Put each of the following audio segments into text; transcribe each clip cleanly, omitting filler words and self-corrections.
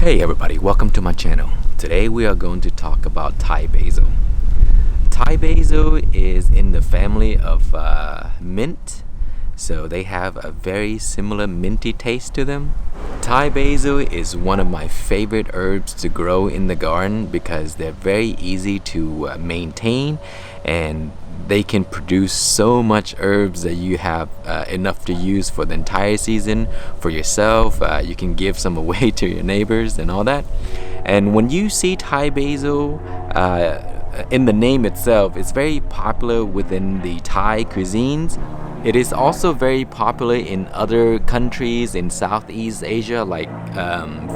Hey everybody, welcome to my channel. Today we are going to talk about Thai basil. Thai basil is in the family of mint, so they have a very similar minty taste to them. Thai basil is one of my favorite herbs to grow in the garden because they're very easy to maintain, and they can produce so much herbs that you have enough to use for the entire season for yourself. You can give some away to your neighbors and all that. And when you see Thai basil in the name itself, it's very popular within the Thai cuisines. It is also very popular in other countries in Southeast Asia like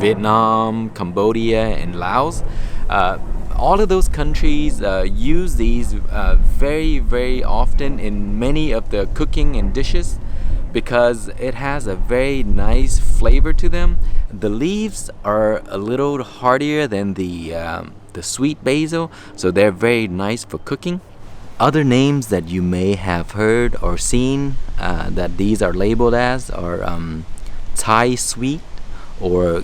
Vietnam, Cambodia, and Laos. All of those countries use these very often in many of the cooking and dishes because it has a very nice flavor to them. The leaves are a little hardier than the sweet basil, so they're very nice for cooking. Other names that you may have heard or seen that these are labeled as are Thai sweet or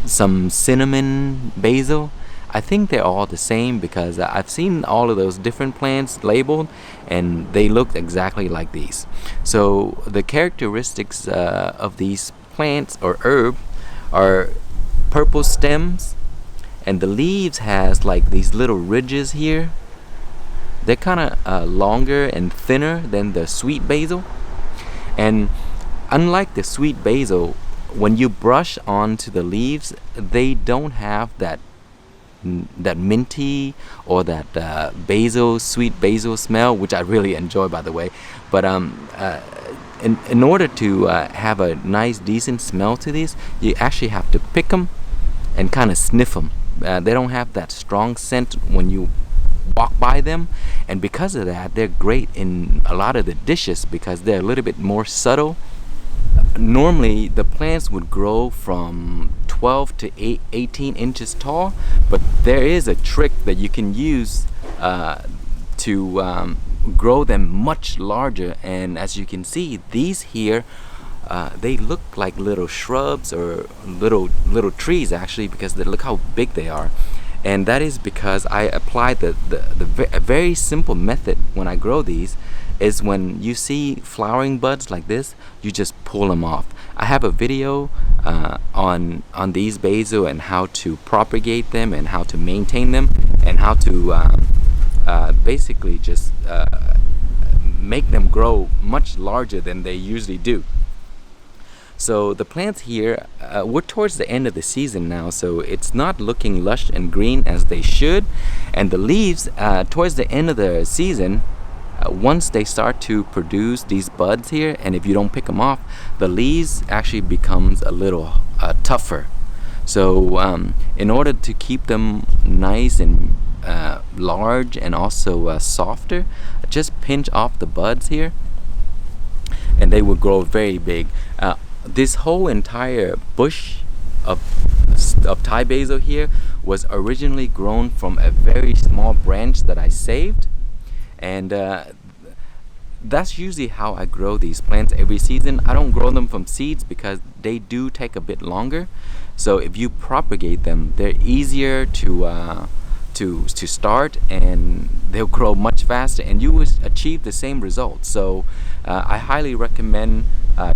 some cinnamon basil. I think they're all the same because I've seen all of those different plants labeled and they look exactly like these. So the characteristics of these plants or herb are purple stems, and the leaves has like these little ridges here. They're kind of longer and thinner than the sweet basil, and unlike the sweet basil, when you brush onto the leaves, they don't have that minty or that sweet basil smell, which I really enjoy, by the way. But in order to have a nice decent smell to these, you actually have to pick them and kind of sniff them. They don't have that strong scent when you walk by them, and because of that, they're great in a lot of the dishes because they're a little bit more subtle. Normally the plants would grow from 12 to 18 inches tall, but there is a trick that you can use to grow them much larger. And as you can see, these here they look like little shrubs or little trees actually, because look how big they are. And that is because I applied a very simple method when I grow these. Is when you see flowering buds like this, you just pull them off. I have a video on these basil and how to propagate them and how to maintain them and how to basically just make them grow much larger than they usually do. So the plants here, we're towards the end of the season now, so it's not looking lush and green as they should. And the leaves, towards the end of the season, once they start to produce these buds here, and if you don't pick them off, the leaves actually becomes a little tougher. So in order to keep them nice and large and also softer, just pinch off the buds here and they will grow very big. This whole entire bush of Thai basil here was originally grown from a very small branch that I saved. And that's usually how I grow these plants every season. I don't grow them from seeds because they do take a bit longer. So if you propagate them, they're easier to start, and they'll grow much faster, and you will achieve the same results. So I highly recommend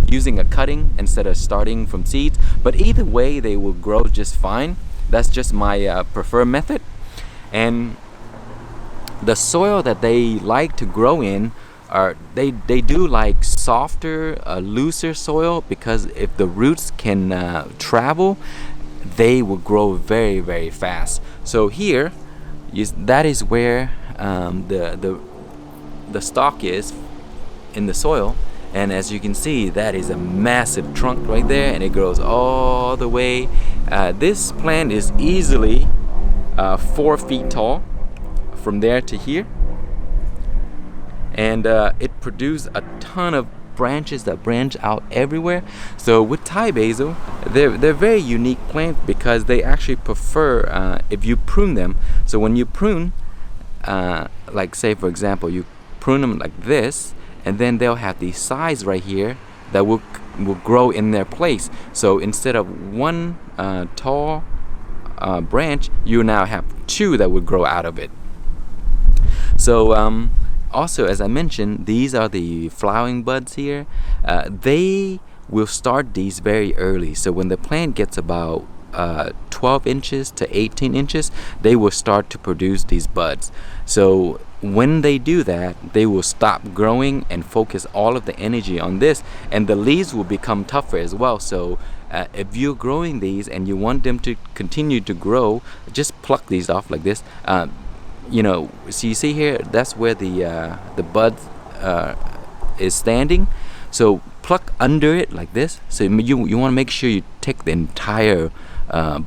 using a cutting instead of starting from seeds. But either way, they will grow just fine. That's just my preferred method. And the soil that they like to grow in are they do like softer, looser soil, because if the roots can travel, they will grow very fast. So here, that is where the stalk is in the soil, and as you can see, that is a massive trunk right there, and it grows all the way. This plant is easily 4 feet tall from there to here, and it produces a ton of branches that branch out everywhere. So with Thai basil, they're very unique plants because they actually prefer if you prune them. So when you prune, like say for example, you prune them like this, and then they'll have these sides right here that will grow in their place. So instead of one tall branch, you now have two that would grow out of it. So also, as I mentioned, these are the flowering buds here. They will start these very early. So when the plant gets about 12 inches to 18 inches, they will start to produce these buds. So when they do that, they will stop growing and focus all of the energy on this, and the leaves will become tougher as well. So if you're growing these and you want them to continue to grow, just pluck these off like this. So you see here, that's where the bud is standing. So pluck under it like this. So you want to make sure you take the entire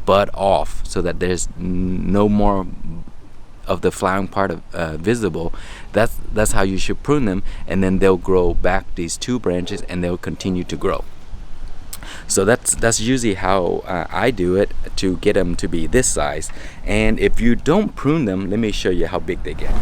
bud off, so that there's no more of the flowering part visible. That's how you should prune them, and then they'll grow back these two branches, and they'll continue to grow. So that's usually how I do it to get them to be this size. And if you don't prune them, let me show you how big they get.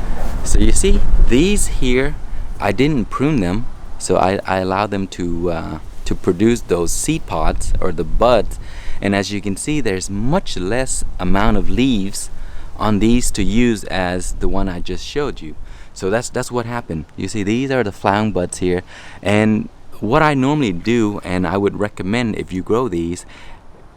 So you see these here, I didn't prune them, so I allow them to produce those seed pods or the buds. And as you can see, there's much less amount of leaves on these to use as the one I just showed you. So that's what happened. You see, these are the flowering buds here. And what I normally do, and I would recommend if you grow these,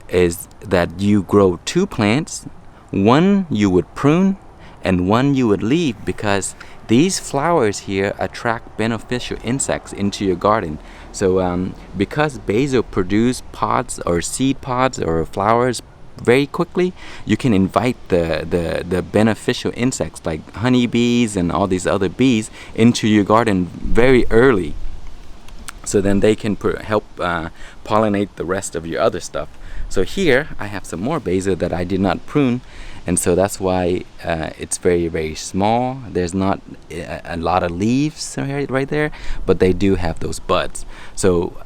is that you grow two plants. One you would prune and one you would leave, because these flowers here attract beneficial insects into your garden. So because basil produce pods or seed pods or flowers very quickly, you can invite the beneficial insects like honeybees and all these other bees into your garden very early. So then they can help pollinate the rest of your other stuff. So here I have some more basil that I did not prune, and so that's why it's very, very small. There's not a lot of leaves right there, but they do have those buds. So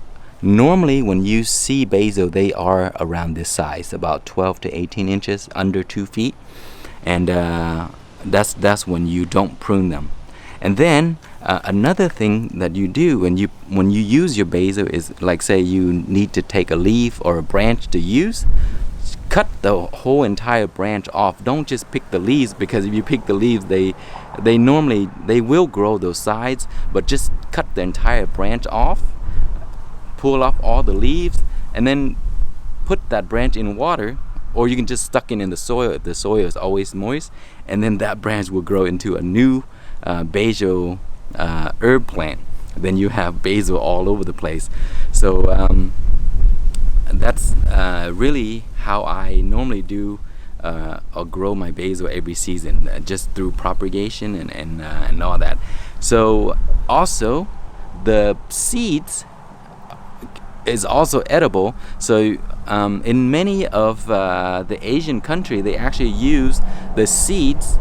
normally when you see basil, they are around this size, about 12 to 18 inches, under 2 feet, and that's when you don't prune them. And then another thing that you do when you use your basil is, like, say you need to take a leaf or a branch to use, cut the whole entire branch off. Don't just pick the leaves, because if you pick the leaves, they will grow those sides, but just cut the entire branch off, pull off all the leaves, and then put that branch in water, or you can just stuck it in the soil if the soil is always moist, and then that branch will grow into a new basil herb plant. Then you have basil all over the place. So that's really how I normally do or grow my basil every season, just through propagation and all that. So also the seeds is also edible. So in many of the Asian country, they actually use the seeds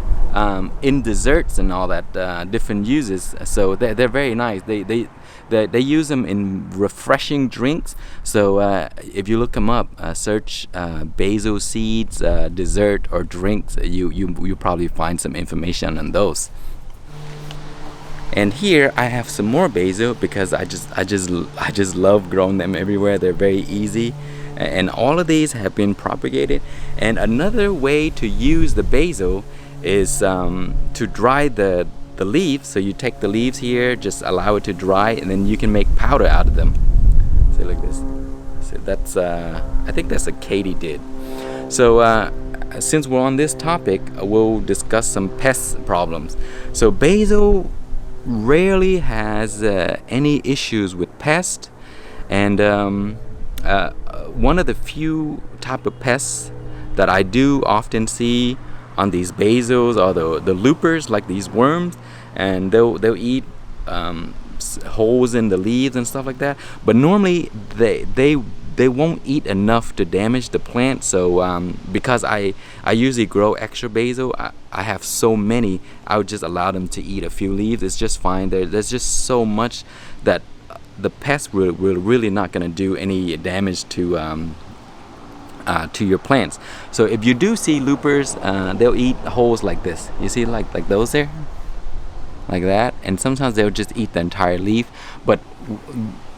in desserts and all that, different uses. So they're very nice. They use them in refreshing drinks. So if you look them up, search basil seeds dessert or drinks, you probably find some information on those. And here I have some more basil, because I just love growing them everywhere. They're very easy, and all of these have been propagated. And another way to use the basil is to dry the leaves. So you take the leaves here, just allow it to dry, and then you can make powder out of them. So like this. So that's I think that's a katydid. So since we're on this topic, we'll discuss some pest problems. So basil rarely has any issues with pests, and one of the few type of pests that I do often see on these basils are the loopers, like these worms, and they'll eat holes in the leaves and stuff like that. But normally they won't eat enough to damage the plant. So because I usually grow extra basil, I have so many, I would just allow them to eat a few leaves. It's just fine. There's just so much that the pest will really not going to do any damage to your plants. So if you do see loopers, they'll eat holes like this. You see, like those there, like that. And sometimes they'll just eat the entire leaf. But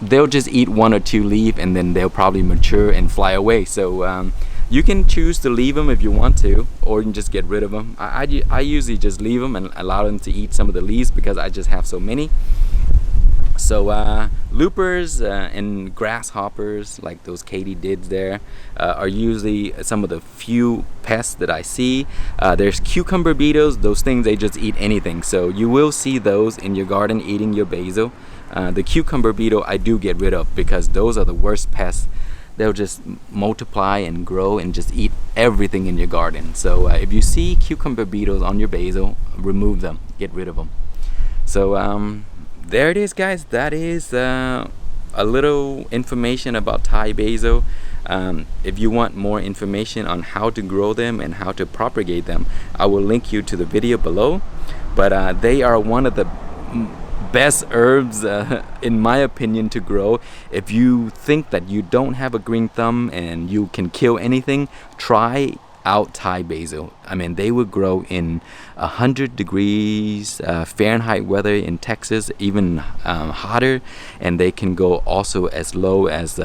they'll just eat 1 or 2 leaf, and then they'll probably mature and fly away. So you can choose to leave them if you want to, or you can just get rid of them. I usually just leave them and allow them to eat some of the leaves because I just have so many. So loopers and grasshoppers, like those katydids there, are usually some of the few pests that I see. There's cucumber beetles. Those things, they just eat anything. So you will see those in your garden eating your basil. The cucumber beetle I do get rid of because those are the worst pests. They'll just multiply and grow and just eat everything in your garden. So if you see cucumber beetles on your basil, remove them, get rid of them. So there it is, guys. That is a little information about Thai basil. If you want more information on how to grow them and how to propagate them, I will link you to the video below. But they are one of the best herbs, in my opinion, to grow. If you think that you don't have a green thumb and you can kill anything, try out Thai basil. I mean, they will grow in 100 degrees Fahrenheit weather in Texas, even hotter, and they can go also as low as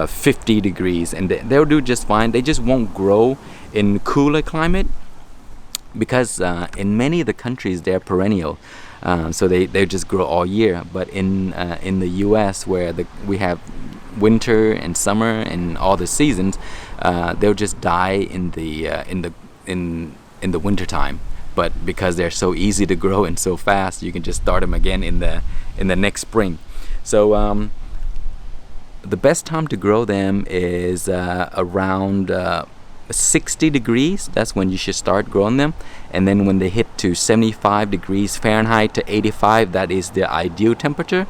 50 degrees, and they'll do just fine. They just won't grow in cooler climate because in many of the countries they're perennial. So they just grow all year. But in the U.S., where we have winter and summer and all the seasons, they'll just die in the winter time. But because they're so easy to grow and so fast, you can just start them again in the next spring. So the best time to grow them is around 60 degrees. That's when you should start growing them. And then when they hit to 75 degrees Fahrenheit to 85, that is the ideal temperature.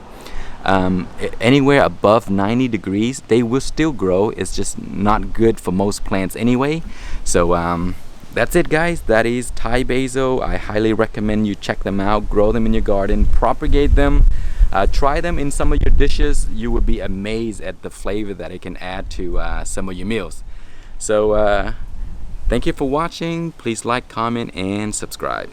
Anywhere above 90 degrees, they will still grow. It's just not good for most plants anyway. So that's it, guys. That is Thai basil. I highly recommend you check them out, grow them in your garden, propagate them, try them in some of your dishes. You would be amazed at the flavor that it can add to some of your meals. So thank you for watching. Please like, comment, and subscribe.